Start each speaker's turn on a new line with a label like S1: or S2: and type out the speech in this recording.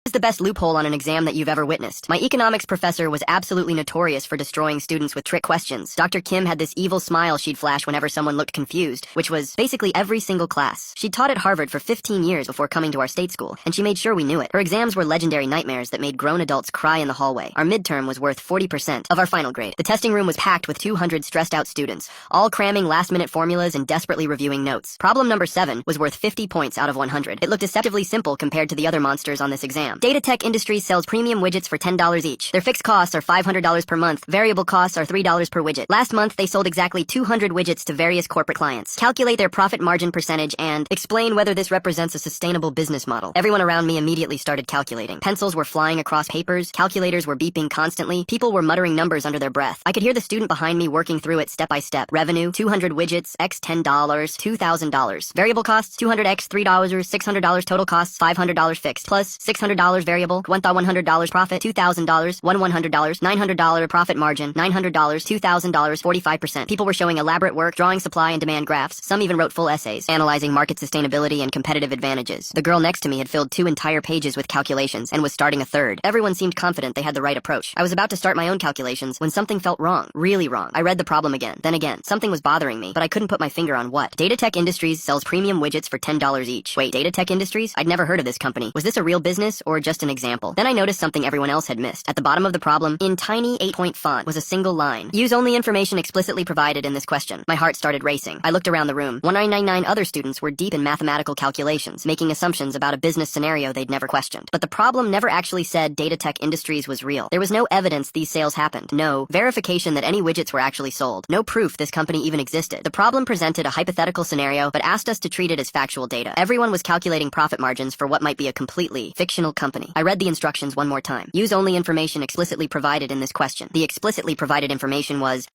S1: Is the best loophole on an exam that you've ever witnessed? My economics professor was absolutely notorious for destroying students with trick questions. Dr. Kim had this evil smile she'd flash whenever someone looked confused, which was basically every single class. She'd taught at Harvard for 15 years before coming to our state school, and she made sure we knew it. Her exams were legendary nightmares that made grown adults cry in the hallway. Our midterm was worth 40% of our final grade. The testing room was packed with 200 stressed out students, all cramming last-minute formulas and desperately reviewing notes. Problem number 7 was worth 50 points out of 100. It looked deceptively simple compared to the other monsters on this exam. Data Tech Industries sells premium widgets for $10 each. Their fixed costs are $500 per month. Variable costs are $3 per widget. Last month, they sold exactly 200 widgets to various corporate clients. Calculate their profit margin percentage and explain whether this represents a sustainable business model. Everyone around me immediately started calculating. Pencils were flying across papers. Calculators were beeping constantly. People were muttering numbers under their breath. I could hear the student behind me working through it step by step. Revenue, 200 widgets, x $10, $2,000. Variable costs, 200 x $3, $600 total costs, $500 fixed, plus $600 variable, $1,100 profit, $2,000, $1,100, $900 profit margin, $900, $2,000, 45%. People were showing elaborate work, drawing supply and demand graphs. Some even wrote full essays, analyzing market sustainability and competitive advantages. The girl next to me had filled 2 entire pages with calculations and was starting a third. Everyone seemed confident they had the right approach. I was about to start my own calculations when something felt wrong, really wrong. I read the problem again. Then again, something was bothering me, but I couldn't put my finger on what. Data Tech Industries sells premium widgets for $10 each. Wait, Data Tech Industries? I'd never heard of this company. Was this a real business or just an example? Then I noticed something everyone else had missed. At the bottom of the problem, in tiny 8-point font, was a single line. Use only information explicitly provided in this question. My heart started racing. I looked around the room. 1999 other students were deep in mathematical calculations, making assumptions about a business scenario they'd never questioned. But the problem never actually said Data Tech Industries was real. There was no evidence these sales happened. No verification that any widgets were actually sold. No proof this company even existed. The problem presented a hypothetical scenario, but asked us to treat it as factual data. Everyone was calculating profit margins for what might be a completely fictional company. I read the instructions one more time. Use only information explicitly provided in this question. The explicitly provided information was